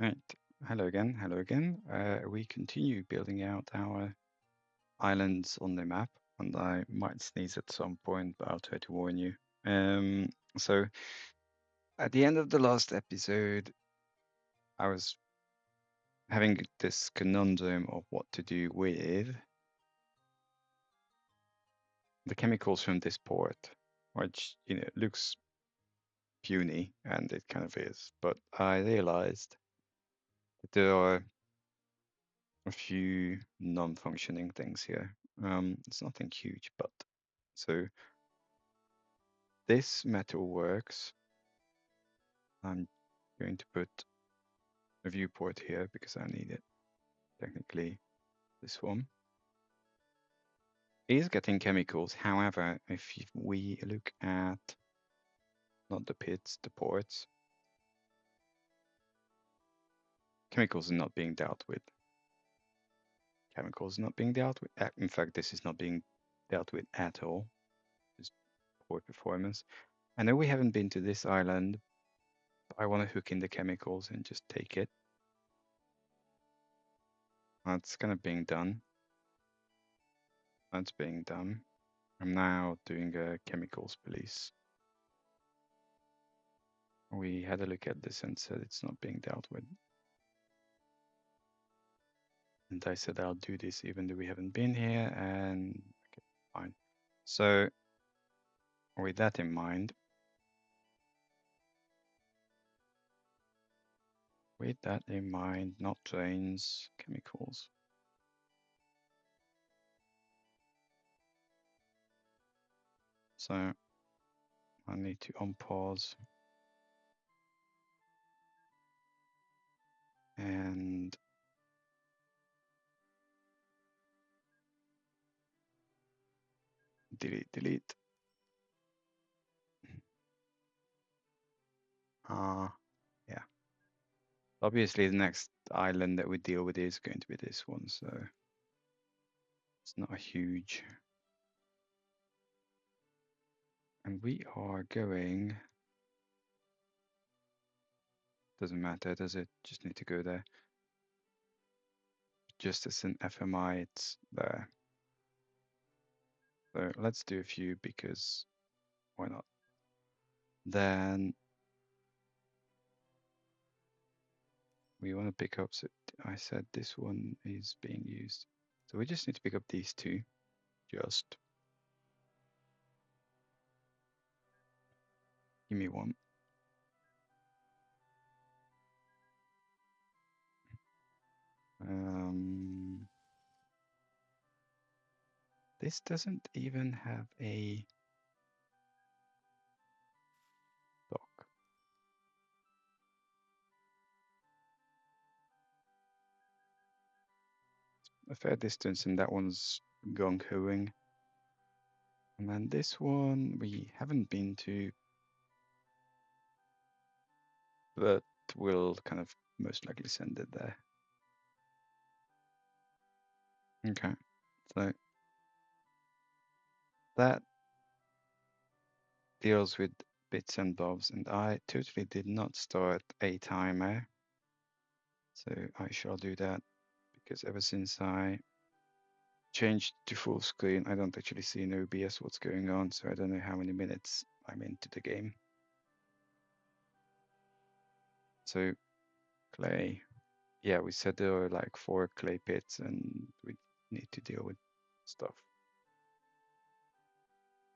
Right. Hello again. Hello again. We continue building out our islands on the map, and I might sneeze at some point, but I'll try to warn you. So at the end of the last episode, I was having this conundrum of what to do with the chemicals from this port, which looks puny, and it kind of is. But I realized that there are a few non-functioning things here. It's nothing huge, but so this metal works. I'm going to put a viewport here because I need it. Technically, this one is getting chemicals. However, if we look at not the pits, the ports, chemicals are not being dealt with. Chemicals are not being dealt with. In fact, this is not being dealt with at all. Just poor performance. I know we haven't been to this island, but I want to hook in the chemicals and just take it. That's kind of being done. That's being done. I'm now doing a chemicals police. We had a look at this and said it's not being dealt with. And I said I'll do this even though we haven't been here, and okay, fine. So with that in mind, not drains, chemicals. So I need to unpause and delete. Yeah. Obviously the next island that we deal with is going to be this one, so it's not a huge. And we are going, doesn't matter, does it? Just need to go there. Just as an FMI, it's there. So let's do a few because why not? Then we want to pick up, so I said this one is being used. So we just need to pick up these two, just. Give me one. This doesn't even have a dock. A fair distance, and that one's gung-hoing. And then this one we haven't been to, but we'll kind of most likely send it there. Okay, so that deals with bits and bobs, and I totally did not start a timer, so I shall do that because ever since I changed to full screen, I don't actually see in OBS what's going on, so I don't know how many minutes I'm into the game. So clay, yeah, we said there are like 4 clay pits and we need to deal with stuff.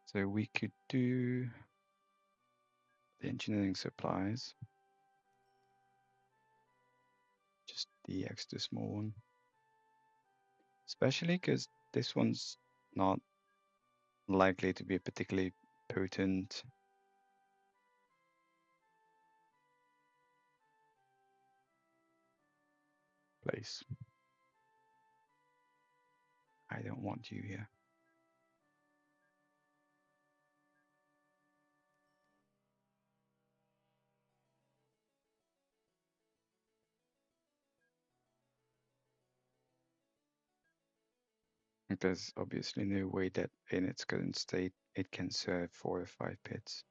So we could do the engineering supplies, just the extra small one, especially because this one's not likely to be a particularly potent place. I don't want you here. There's obviously no way that in its current state it can serve 4 or 5 pits.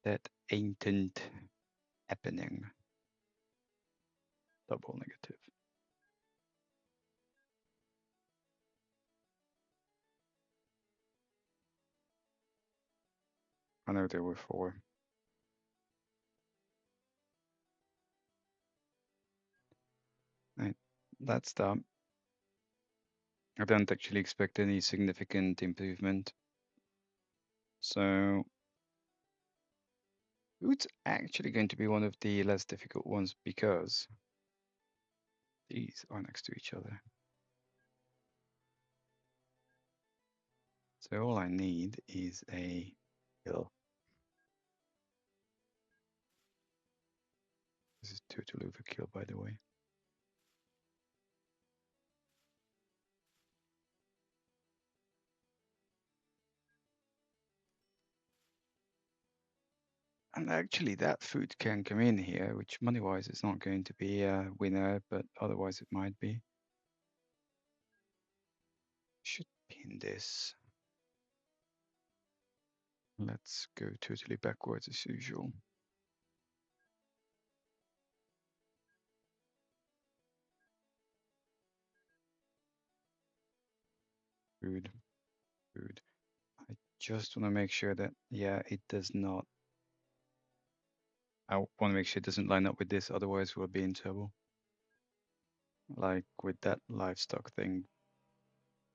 That ain't happening. double negative. I know there were 4. Right, that's done. I don't actually expect any significant improvement. So it's actually going to be one of the less difficult ones because these are next to each other. So all I need is a hill. This is total overkill, by the way. And actually, that food can come in here, which money-wise is not going to be a winner, but otherwise it might be. Should pin this. Let's go totally backwards as usual. Food, food. I just want to make sure that, yeah, it does not. I want to make sure it doesn't line up with this, otherwise we'll be in trouble. Like with that livestock thing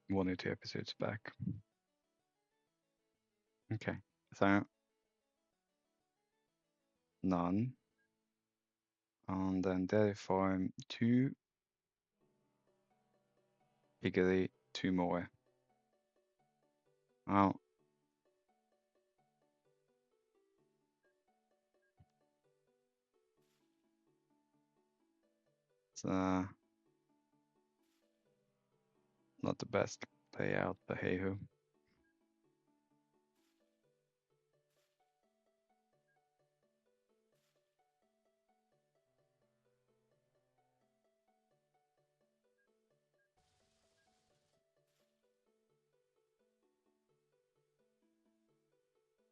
1 or 2 episodes back. Okay, so none. And then dairy farm 2, piggery 2 more. Oh. It's not the best layout, but hey ho.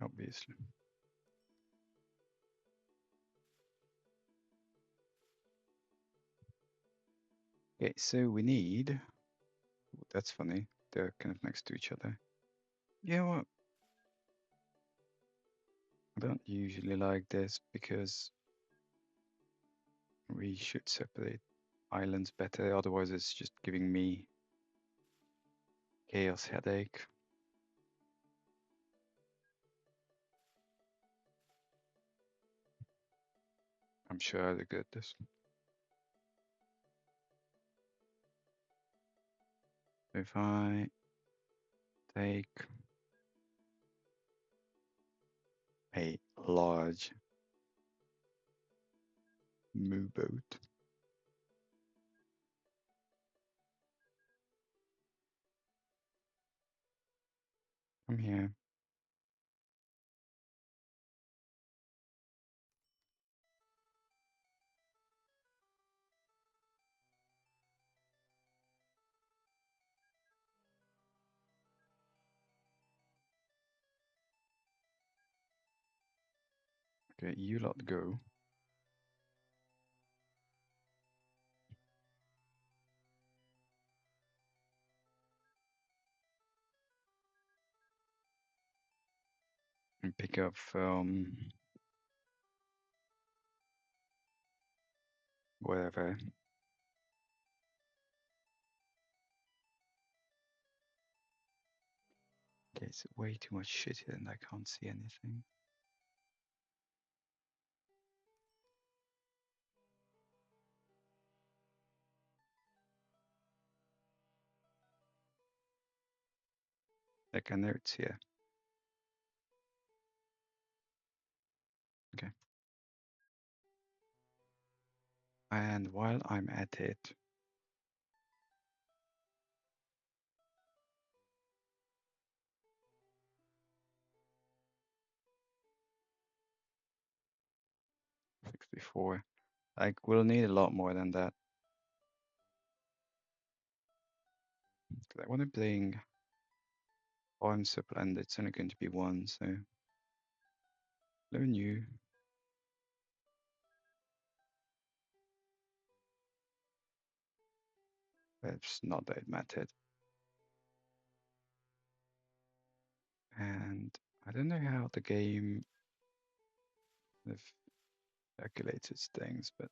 Obviously. Okay, so we need. That's funny. They're kind of next to each other. Yeah, well, I don't usually like this because we should separate islands better. Otherwise, it's just giving me chaos headache. I'm sure I'll regret this. If I take a large moo boat, come here. Okay, you lot go. And pick up wherever. Okay, it's way too much shit here and I can't see anything. Like I know it's here. Okay. And while I'm at it, before, like we'll need a lot more than that. I want to bring farm simple and it's only going to be 1, so no new. It's not that it mattered. And I don't know how the game kind of calculates its things, but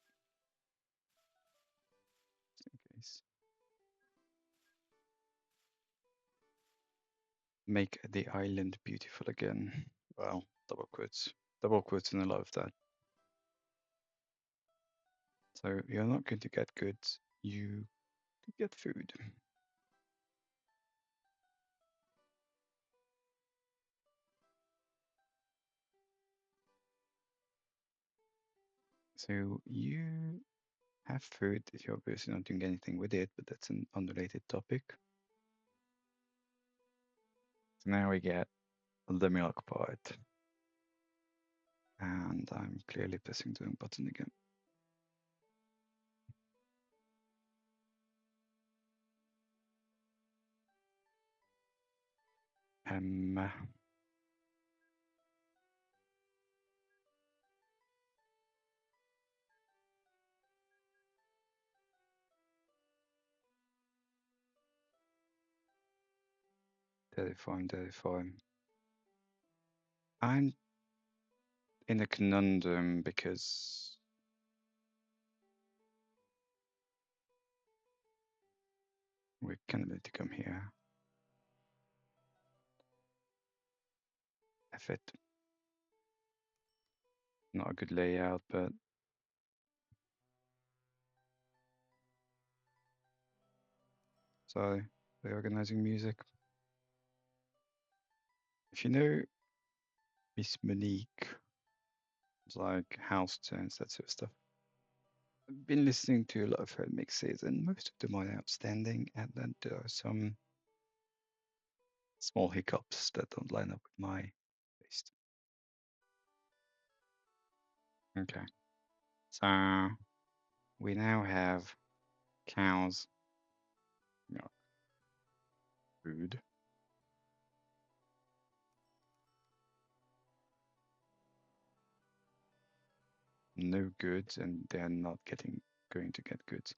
just in case. Make the island beautiful again. Well, double quotes. Double quotes and a lot of that. So you're not going to get goods, you could get food. So you have food if you're obviously not doing anything with it, but that's an unrelated topic. So now we get the milk part. And I'm clearly pressing the wrong button again. Um, 35, 35. I'm in a conundrum because we kind of need to come here. F it. Not a good layout, but so reorganizing music. If you know Miss Monique, it's like house tunes, that sort of stuff. I've been listening to a lot of her mixes, and most of them are outstanding. And then there are some small hiccups that don't line up with my taste. Okay, so we now have cows, milk, food. No goods, and they're not going to get goods.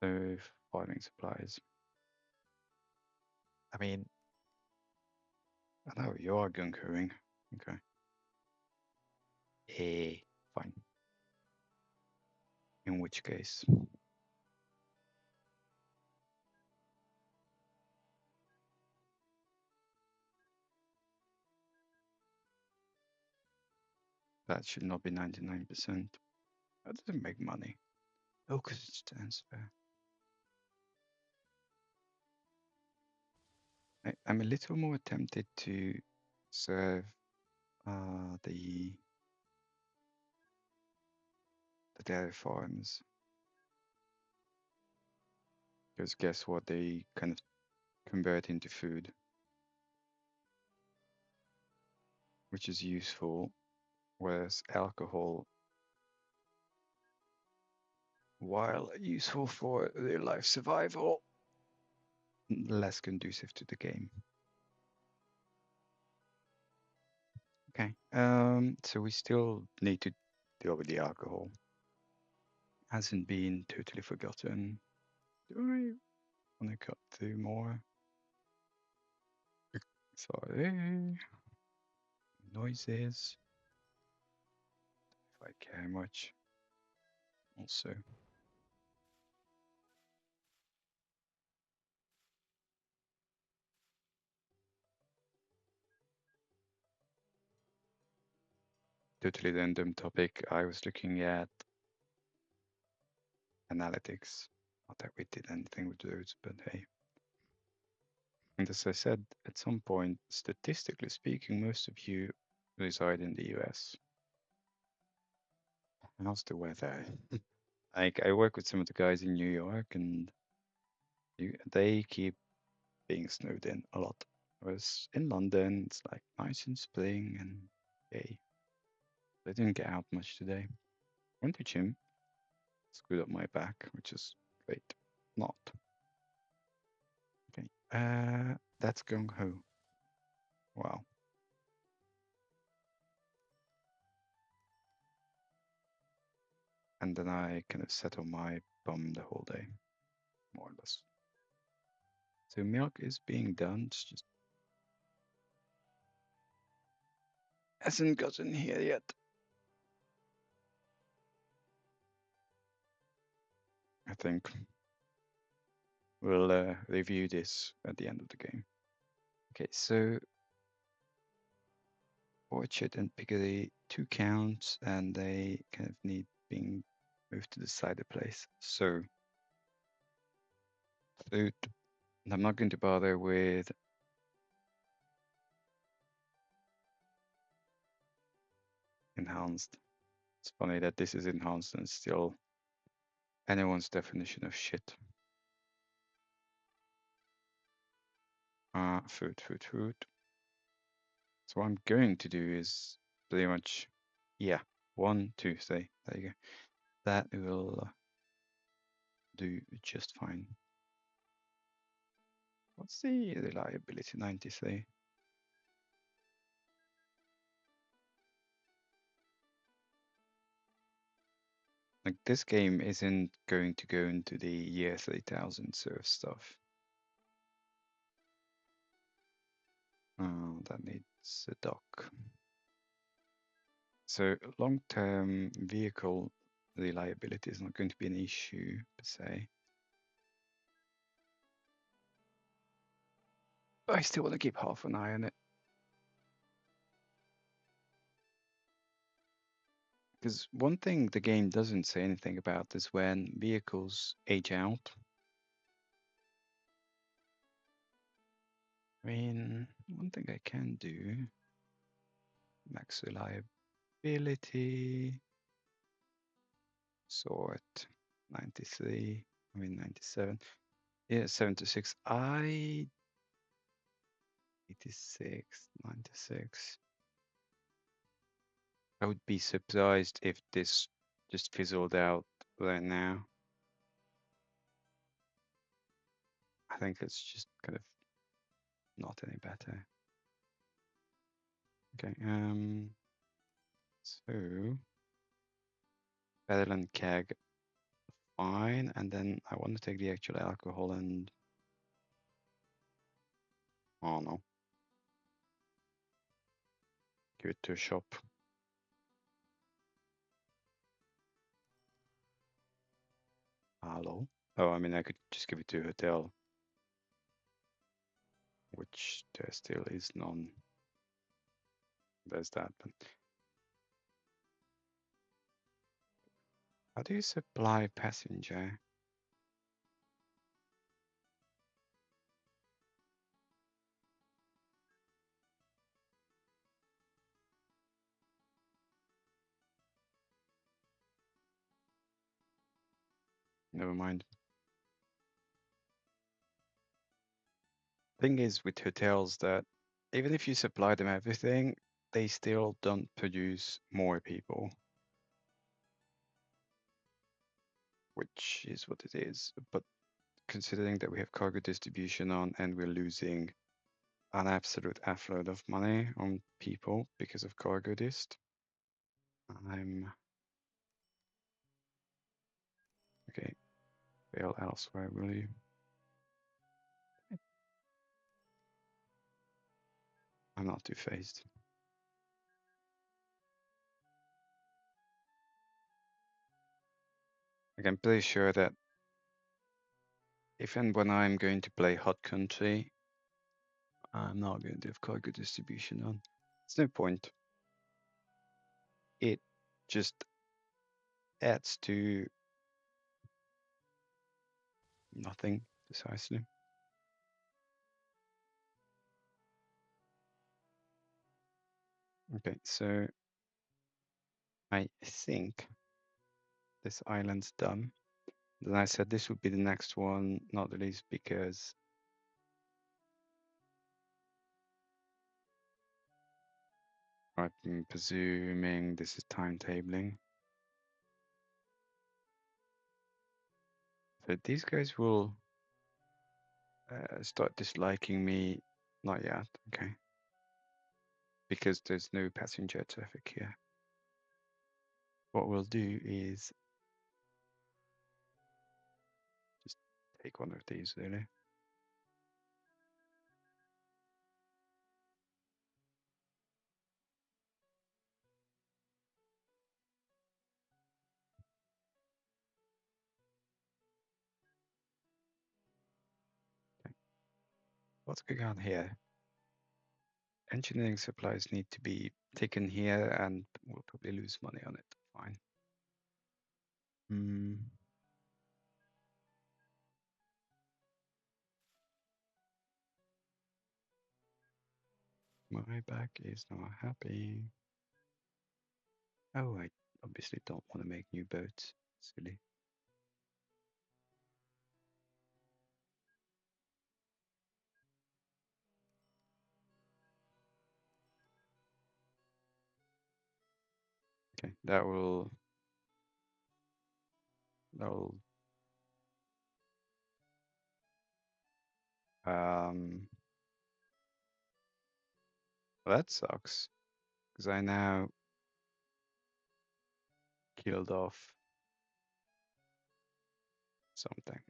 So farming supplies. I mean, I know you are gung-hoing. Okay. Fine. In which case, that should not be 99%. That doesn't make money. Oh, because it's transfer. I'm a little more tempted to serve the dairy farms. Because guess what? They kind of convert into food, which is useful, whereas alcohol, while useful for real life survival, less conducive to the game. Okay. So we still need to deal with the alcohol. Hasn't been totally forgotten. Do I want to cut through more? Sorry. Noises. If I care much. Also. Totally random topic. I was looking at analytics. Not that we did anything with those, but hey. And as I said, at some point, statistically speaking, most of you reside in the US. How's the weather? Like, I work with some of the guys in New York, and they keep being snowed in a lot. Whereas in London, it's like nice in spring, and yay. I didn't get out much today. Went to gym, screwed up my back, which is great. Not. Okay. That's gung ho. Wow. And then I kind of sat on my bum the whole day. more or less. So milk is being done. It's just hasn't gotten here yet. I think we'll review this at the end of the game. Okay, so Orchard and Piccadilly, 2 counts, and they kind of need being moved to the cider place. So food, I'm not going to bother with enhanced. It's funny that this is enhanced and still anyone's definition of shit. Food. So what I'm going to do is pretty much, yeah, 1, 2, 3. There you go. That will do just fine. What's the reliability? 93. Like this game isn't going to go into the year 3000 sort of stuff. Oh, that needs a dock. So long-term vehicle reliability is not going to be an issue per se. But I still want to keep half an eye on it. Because one thing the game doesn't say anything about is when vehicles age out. I mean, one thing I can do, max reliability, sort 93, 97. Yeah, 76. 86, 96. I would be surprised if this just fizzled out right now. I think it's just kind of not any better. Okay, so Bedell keg, fine, and then I want to take the actual alcohol and oh no, give it to a shop. Hello? Oh, I mean, I could just give it to a hotel, which there still is none. There's that, but how do you supply passenger? Never mind. Thing is with hotels that even if you supply them everything, they still don't produce more people, which is what it is. But considering that we have cargo distribution on and we're losing an absolute affluent of money on people because of cargo dist, I'm okay. Bail elsewhere, will you? I'm not too phased. Like, I'm pretty sure that if and when I'm going to play Hot Country, I'm not going to have cargo distribution on. There's no point. It just adds to nothing precisely. Okay, so I think this island's done. Then I said this would be the next one, not the least because I'm presuming this is timetabling. So these guys will start disliking me. Not yet, okay. Because there's no passenger traffic here. What we'll do is just pick one of these, really. Okay. What's going on here? Engineering supplies need to be taken here, and we'll probably lose money on it. Fine. My back is not happy. Oh, I obviously don't want to make new boats. Silly. Okay, that'll well, that sucks because I now killed off something.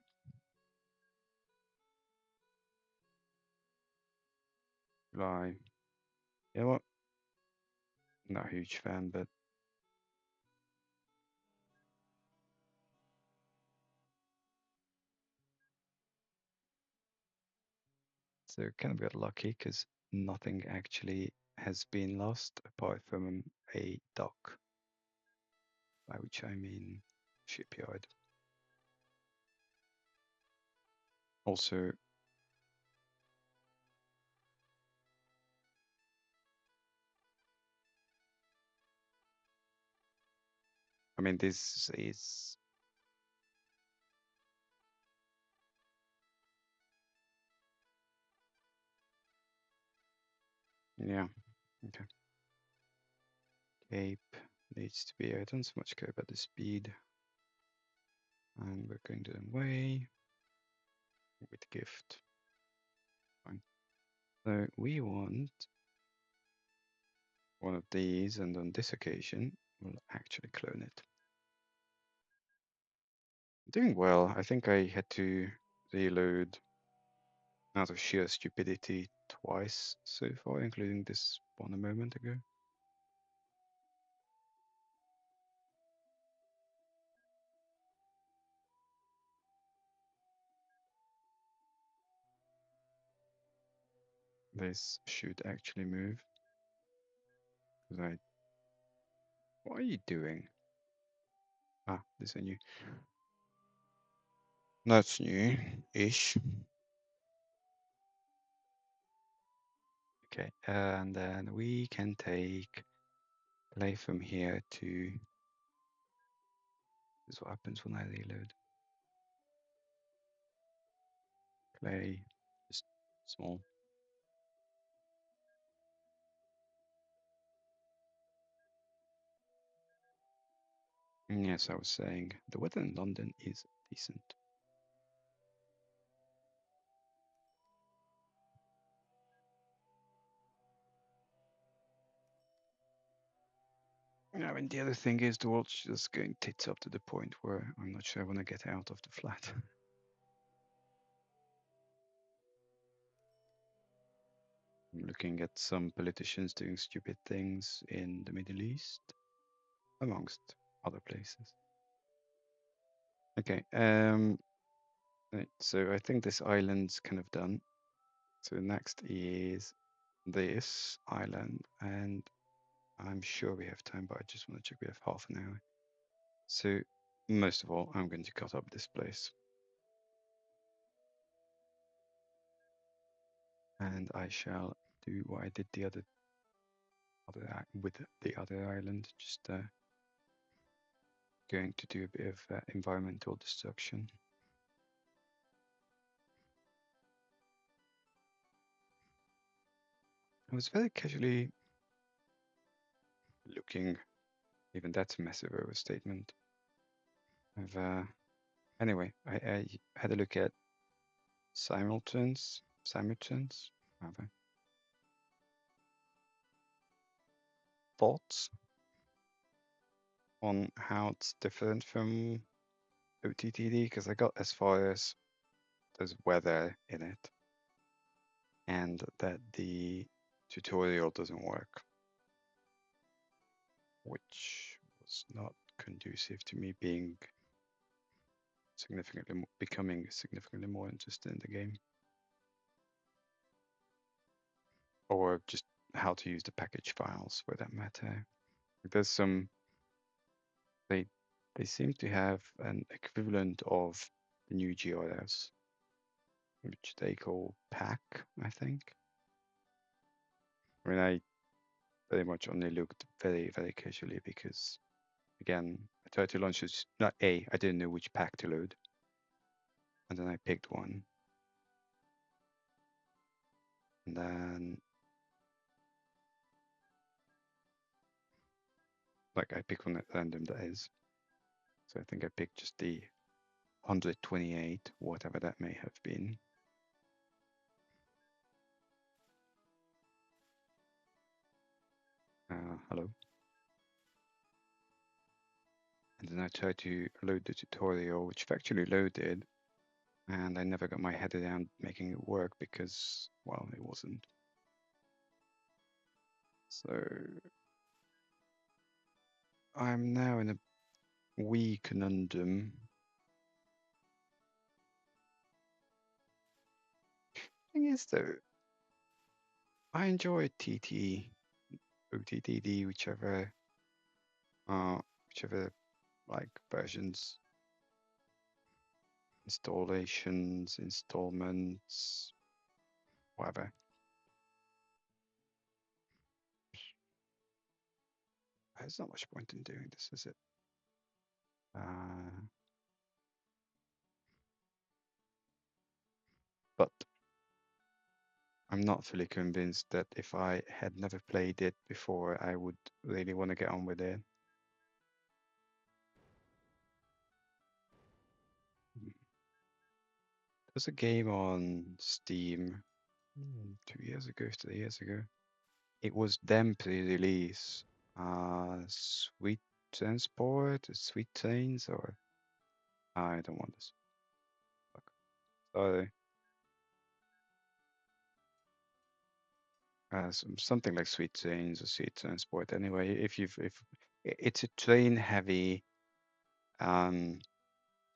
Like, you know what? Not a huge fan, but so kind of got lucky because nothing actually has been lost apart from a dock, by which I mean shipyard. Also, I mean, this is yeah, okay. Cape needs to be, I don't so much care about the speed. And we're going to away with gift. Fine. So we want one of these, and on this occasion, we'll actually clone it. Doing well. I think I had to reload out of sheer stupidity twice so far, including this one a moment ago. This should actually move. What are you doing? Ah, this is new. That's new-ish. Okay, and then we can take play from here to. This is what happens when I reload. Play, just small. Yes, I was saying the weather in London is decent. I mean, the other thing is the world's just going tits up to the point where I'm not sure I want to get out of the flat. I'm looking at some politicians doing stupid things in the Middle East, amongst other places. Okay, right, so I think this island's kind of done. So next is this island, and I'm sure we have time, but I just want to check we have half an hour. So most of all, I'm going to cut up this place. And I shall do what I did with the other island, just going to do a bit of environmental destruction. I was very casually looking, even that's a massive overstatement. Anyway, I had a look at simultanes, rather. Thoughts on how it's different from OTTD, because I got as far as there's weather in it, and that the tutorial doesn't work, which was not conducive to me being becoming significantly more interested in the game, or just how to use the package files for that matter. There's some they they seem to have an equivalent of the new GRS, which they call pack, I think. I mean, I very much only looked very, very casually because, again, I tried to launch this. Not I didn't know which pack to load, and then I picked one, and then like I picked one at random, that is. So I think I picked just the 128, whatever that may have been. Hello. And then I tried to load the tutorial, which actually loaded, and I never got my head around making it work because, well, it wasn't. So I'm now in a wee conundrum. Thing is, though, I enjoy TT, OTTD, whichever like versions, installations, installments, whatever. There's not much point in doing this, is it? But I'm not fully convinced that if I had never played it before, I would really want to get on with it. There's a game on Steam 2 years ago, 3 years ago. It was them pre-release. Sweet Transport, Sweet Trains, or I don't want this. Fuck. Sorry. Something like Sweet Trains or Sweet Transport. Anyway, if it's a train-heavy kind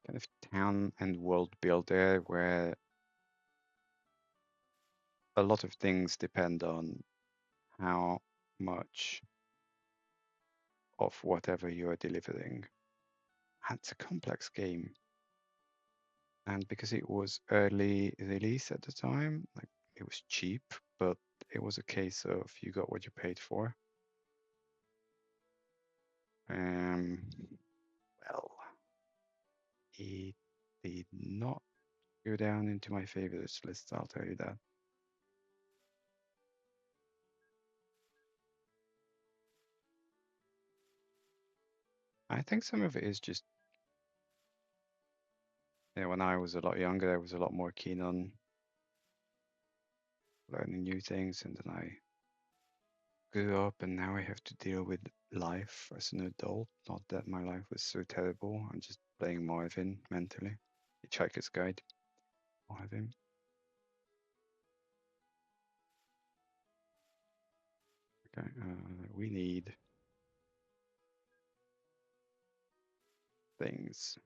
of town and world builder where a lot of things depend on how much of whatever you're delivering. And it's a complex game. And because it was early release at the time, like it was cheap, but it was a case of you got what you paid for. Well, it did not go down into my favorites list, I'll tell you that. I think some of it is just, when I was a lot younger, I was a lot more keen on learning new things, and then I grew up, and now I have to deal with life as an adult. Not that my life was so terrible. I'm just playing Marvin mentally. Hitchhiker's Guide, Marvin. Okay, we need things.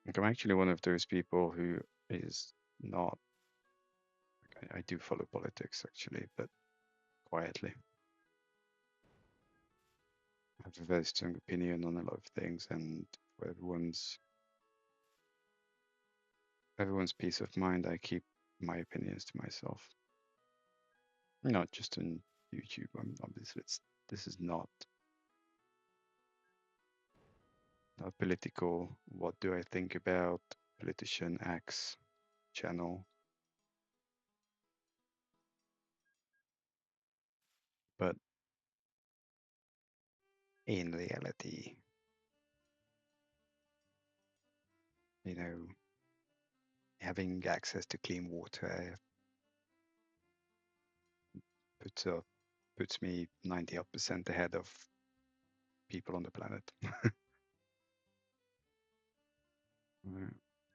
Like, I'm actually one of those people who is not. I do follow politics actually, but quietly. I have a very strong opinion on a lot of things, and for everyone's peace of mind, I keep my opinions to myself. Not just on YouTube. Obviously, this is not a political. What do I think about politician X channel? But in reality, you know, having access to clean water puts up puts me 90% ahead of people on the planet.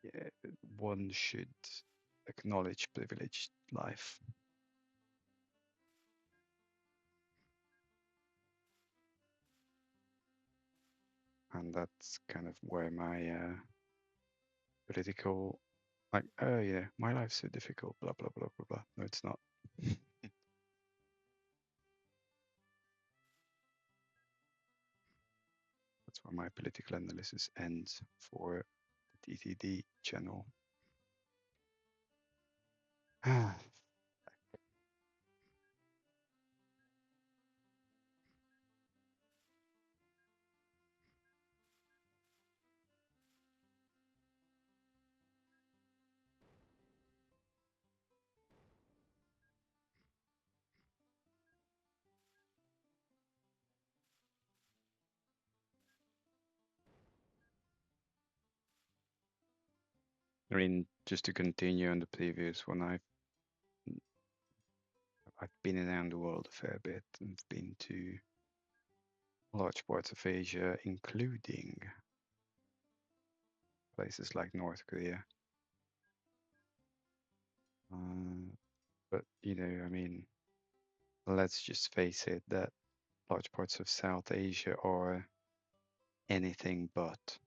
Yeah, one should acknowledge privileged life. And that's kind of where my political, like, oh yeah, my life's so difficult, blah, blah, blah, blah, blah. No, it's not. That's where my political analysis ends for the TTD channel. I mean, just to continue on the previous one, I've been around the world a fair bit and been to large parts of Asia, including places like North Korea. But, you know, I mean, let's just face it that large parts of South Asia are anything but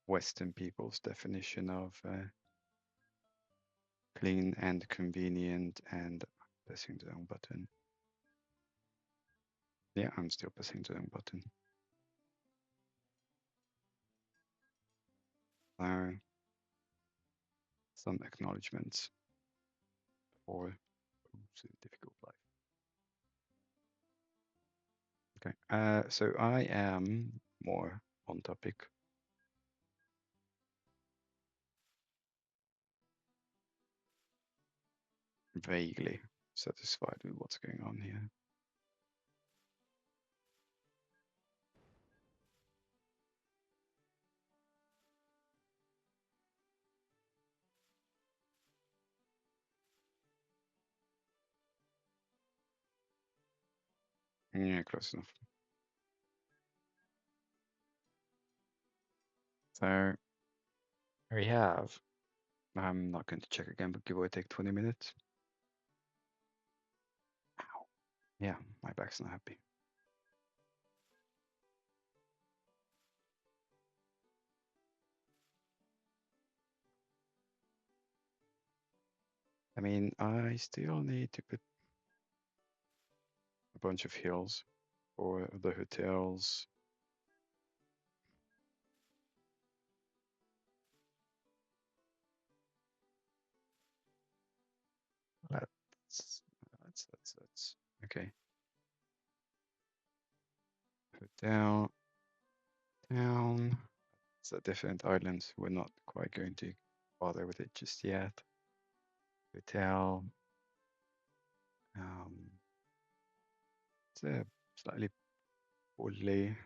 Western people's definition of clean and convenient and pressing the wrong button. Yeah, I'm still pressing the wrong button. Some acknowledgements for a difficult life. Okay, so I am more on topic. Vaguely satisfied with what's going on here. Yeah, close enough. So we have, I'm not going to check again, but give or take 20 minutes. Ow. Yeah, my back's not happy. I mean, I still need to put a bunch of hills for the hotels. That's okay. Hotel, town. It's a different islands. We're not quite going to bother with it just yet. Hotel. It's a slightly poorly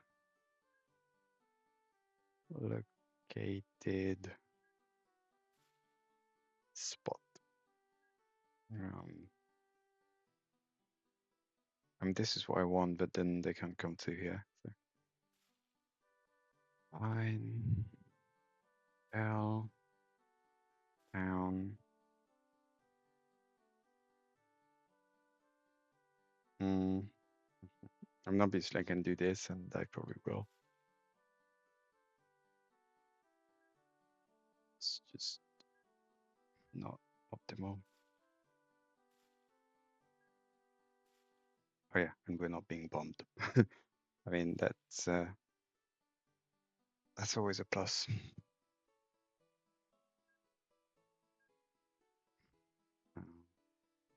located spot. I mean, this is what I want, but then they can't come through here. So. Fine. L. Town. I'm obviously I can do this, and I probably will. It's just not optimal. Oh yeah, and we're not being bombed. I mean, that's always a plus.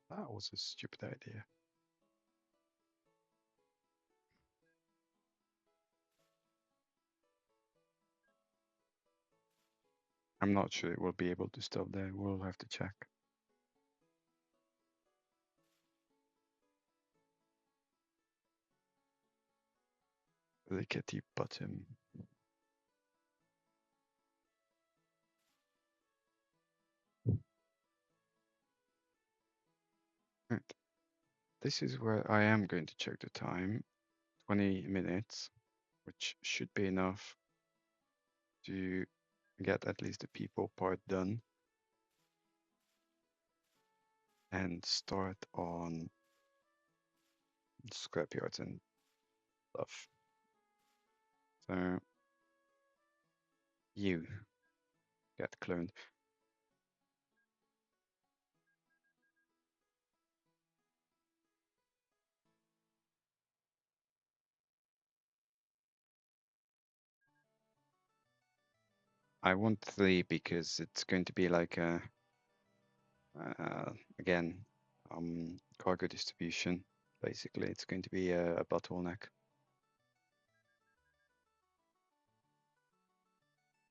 That was a stupid idea. I'm not sure it will be able to stop there. We'll have to check. The kitty button. this is where I am going to check the time. 20 minutes, which should be enough to get at least the people part done and start on scrapyards and stuff. So you get cloned. I want 3 because it's going to be like a again cargo distribution. Basically, it's going to be a bottleneck.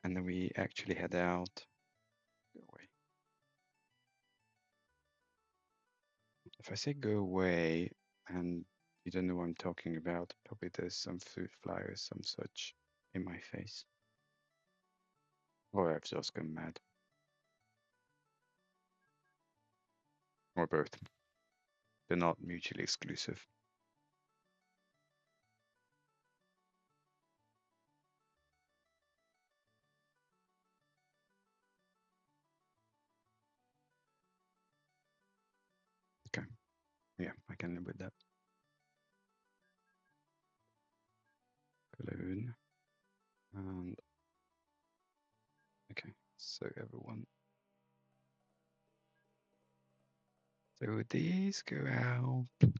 And then we actually head out. Go away. If I say go away and you don't know what I'm talking about, probably there's some fruit flyers, some such in my face. Or I've just gone mad. Or both. They're not mutually exclusive. Okay. Yeah, I can live with that. Clone. And okay, so everyone. So these go out.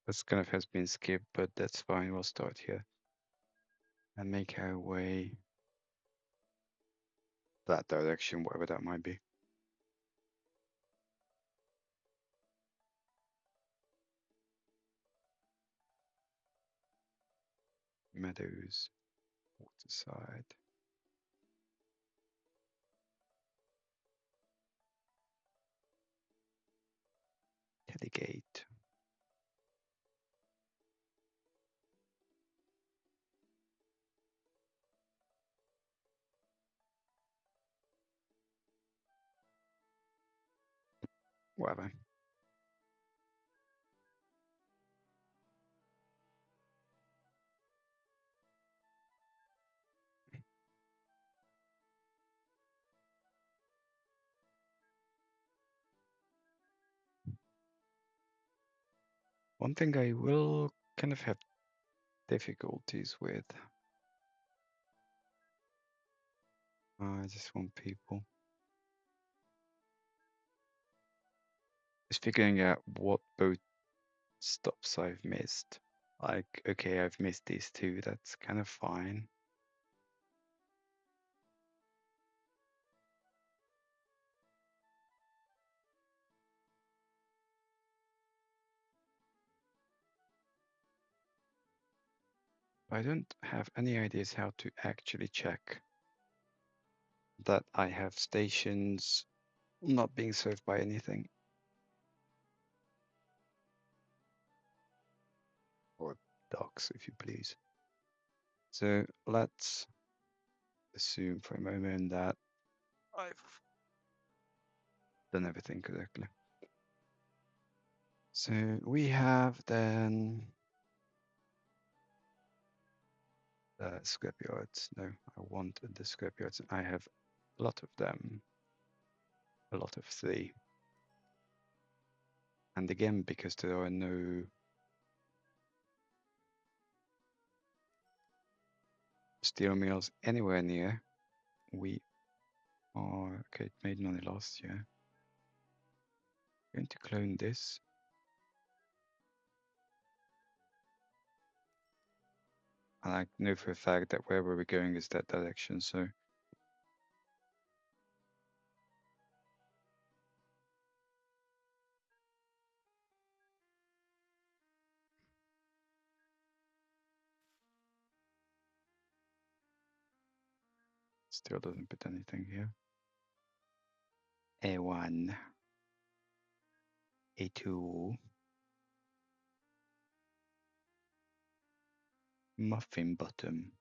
This kind of has been skipped, but that's fine. We'll start here and make our way that direction, whatever that might be. Meadows, waterside. Telegate. Whatever. One thing I will kind of have difficulties with. I just want people. Is figuring out what boat stops I've missed. Like, okay, I've missed these 2. That's kind of fine. I don't have any ideas how to actually check that I have stations not being served by anything. Or docks, if you please. So let's assume for a moment that I've done everything correctly. So we have then the scrapyards. No, I want the scrapyards. I have a lot of them, a lot of 3. And again, because there are no steel mills anywhere near, we are, okay, it made money last year. Going to clone this. And I know for a fact that wherever we're going is that direction, so still doesn't put anything here. A1, A2, muffin bottom.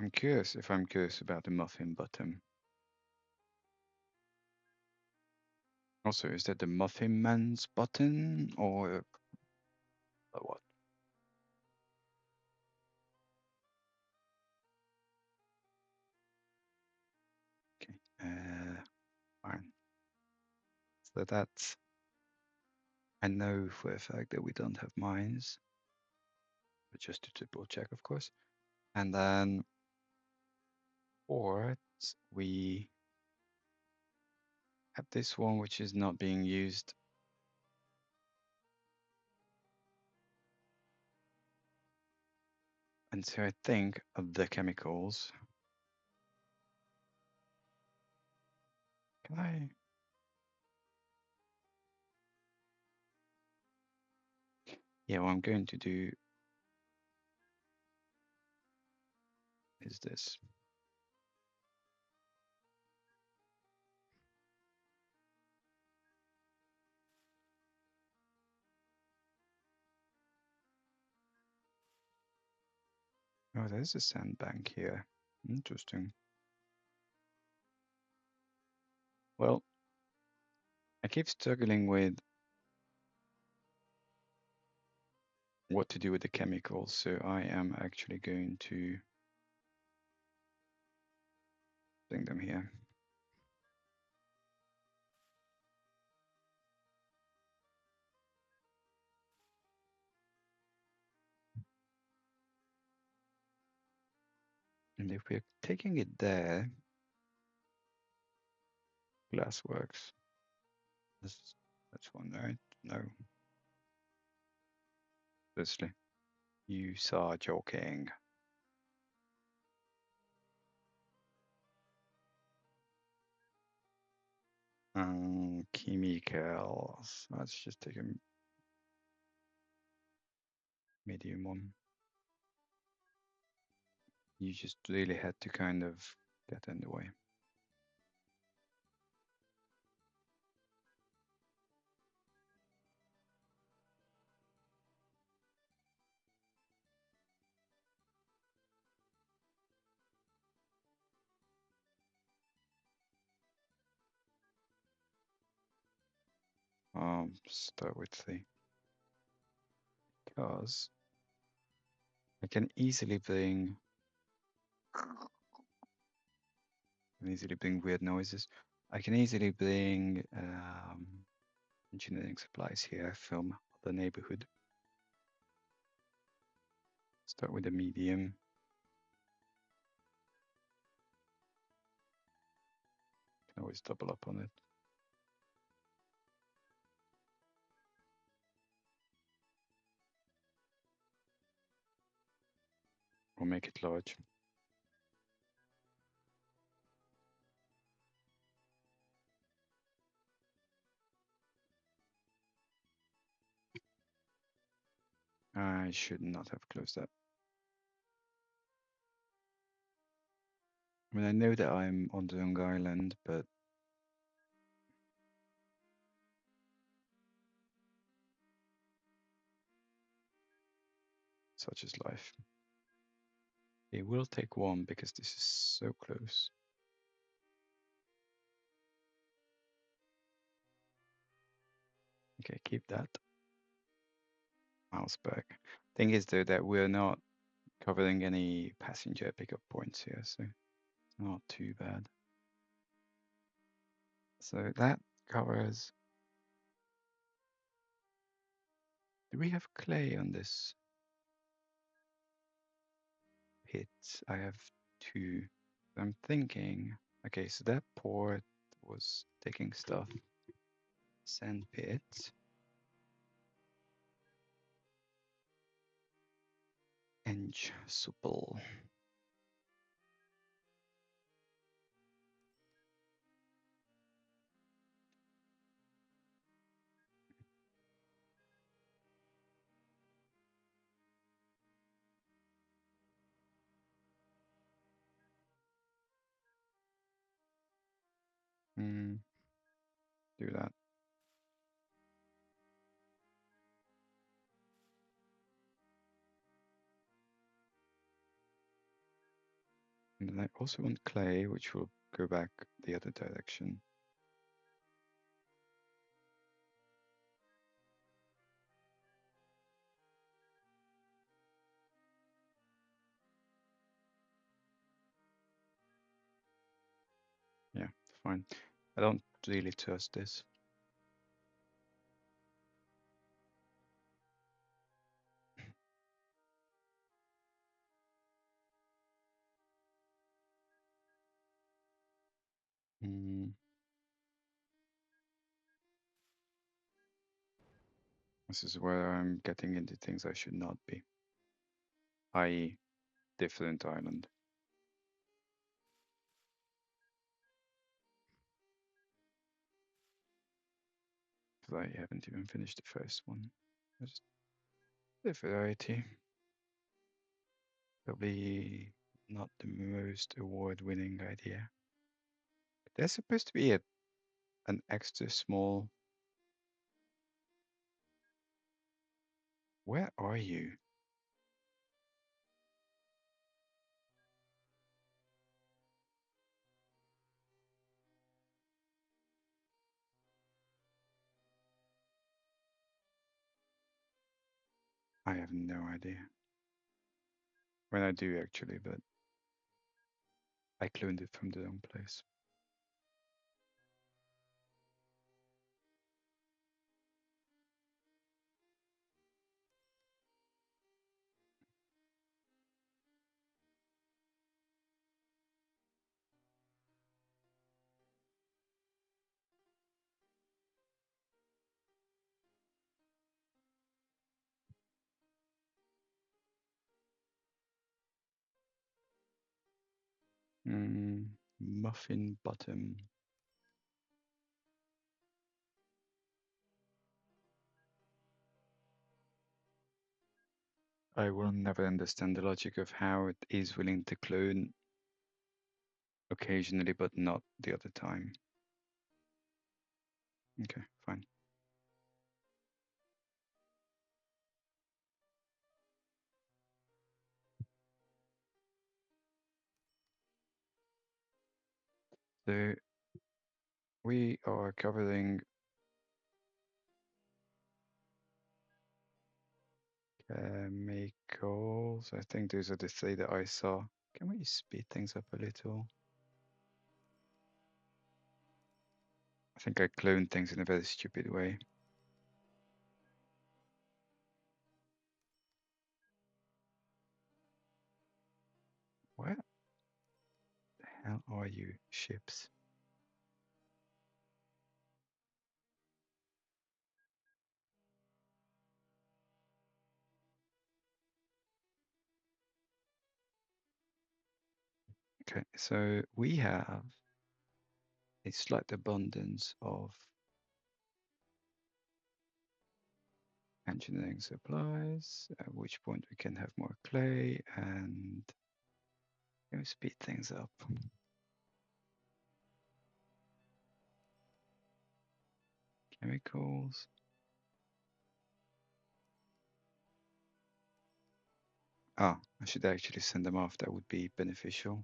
I'm curious if I'm curious about the muffin bottom. Also, is that the Muffin Man's button or what? Okay, fine. So that's, I know for a fact that we don't have mines, but just to triple check, of course. And then ports, we have this one which is not being used. And so I think of the chemicals. Can I? Yeah, what I'm going to do is this. Oh, there's a sandbank here. Interesting. Well, I keep struggling with what to do with the chemicals, so I am actually going to bring them here. And if we're taking it there, glass works. That's one, right? No, obviously. You saw joking. Chemicals. Let's just take a medium one. You just really had to kind of get in the way. Start with the, because I can easily bring weird noises. I can easily bring engineering supplies here from the neighborhood. Start with a medium. Can always double up on it. Or make it large. I should not have closed that. I mean, I know that I'm on the wrong island, but such is life. It will take one because this is so close. Okay, keep that. Mouse back. Thing is, though, that we're not covering any passenger pickup points here, so it's not too bad. So that covers. Do we have clay on this pit? I have two. I'm thinking, okay, so that port was taking stuff. Sand pit. Eng supple. Do that. I also want clay, which will go back the other direction. Yeah, fine. I don't really trust this. Mm. This is where I'm getting into things I should not be, i.e. different island. Because I haven't even finished the first one. Just the variety. Probably not the most award-winning idea. There's supposed to be an extra small... Where are you? I have no idea. When I do actually, but I cloned it from the wrong place. Muffin bottom. I will never understand the logic of how it is willing to clone occasionally, but not the other time. Okay, fine. So we are covering chemicals. I think those are the three that I saw. Can we speed things up a little? I think I cloned things in a very stupid way. Where the hell are you, ships? Okay, so we have a slight abundance of engineering supplies, at which point we can have more clay and speed things up. Chemicals. Ah, I should actually send them off. That would be beneficial.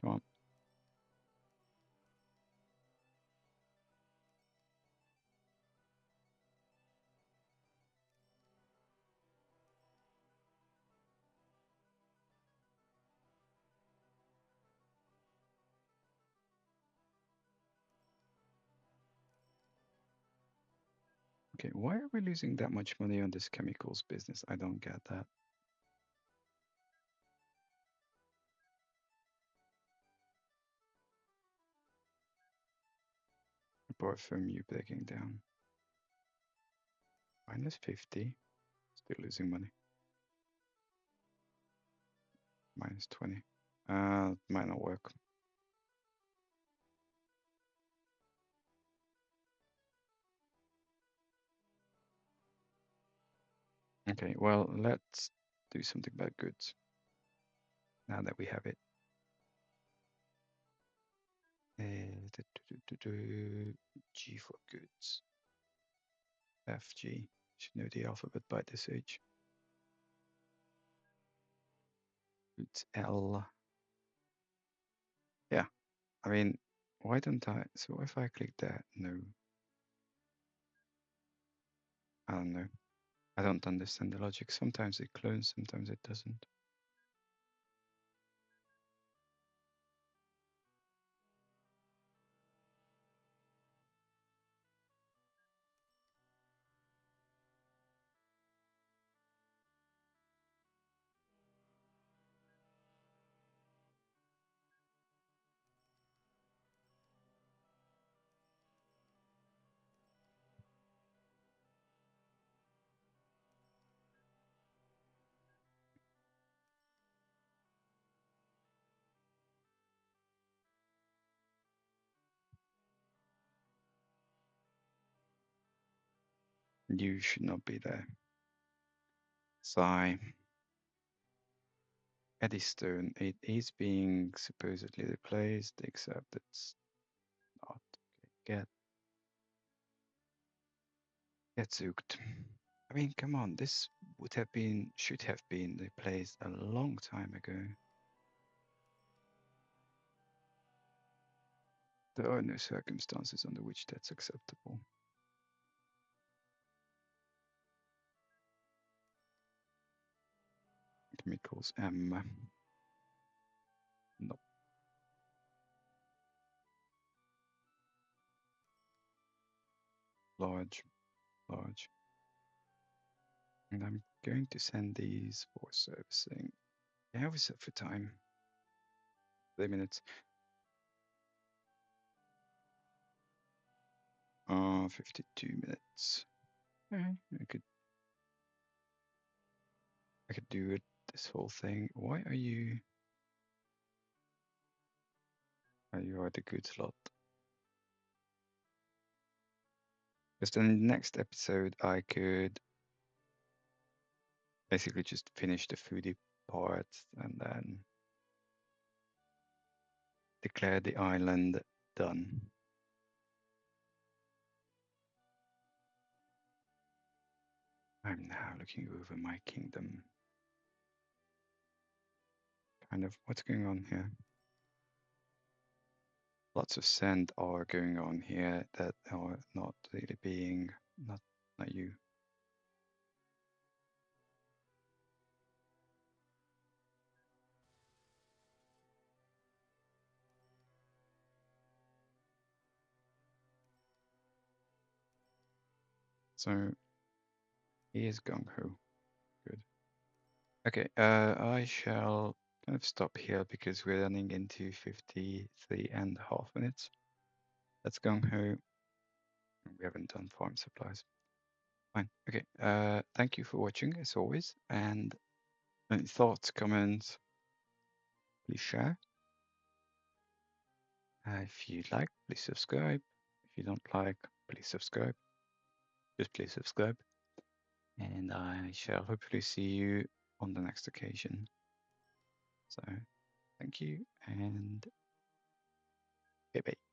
Come on. Okay, why are we losing that much money on this chemicals business? I don't get that. Apart from you breaking down. Minus 50. Still losing money. Minus 20. Might not work. Okay, well, let's do something about goods. Now that we have it. G for goods. FG. Should know the alphabet by this age. Goods L. Yeah. I mean, why don't I? So if I click that, no. I don't know. I don't understand the logic. Sometimes it clones, sometimes it doesn't. You should not be there. Sigh. Eddystone. It is being supposedly replaced, except it's not. Okay, get zooked. I mean, come on, this should have been replaced a long time ago. There are no circumstances under which that's acceptable. Chemicals M. Not large, large. And I'm going to send these for servicing. Yeah, we set for time. 3 minutes. 52 minutes. Okay, I could do it. This whole thing. Why are you? You are the good slot. Because then in the next episode, I could basically just finish the foodie part and then declare the island done. I'm now looking over my kingdom. Kind of what's going on here? Lots of sand are going on here that are not really being, not you. So he is gung ho. Good. Okay, I shall kind of stop here because we're running into 53.5 minutes. That's gung ho. We haven't done farm supplies. Fine. Okay. Thank you for watching as always. And any thoughts, comments, please share. If you like, please subscribe. If you don't like, please subscribe. Just please subscribe. And I shall hopefully see you on the next occasion. So thank you and bye bye.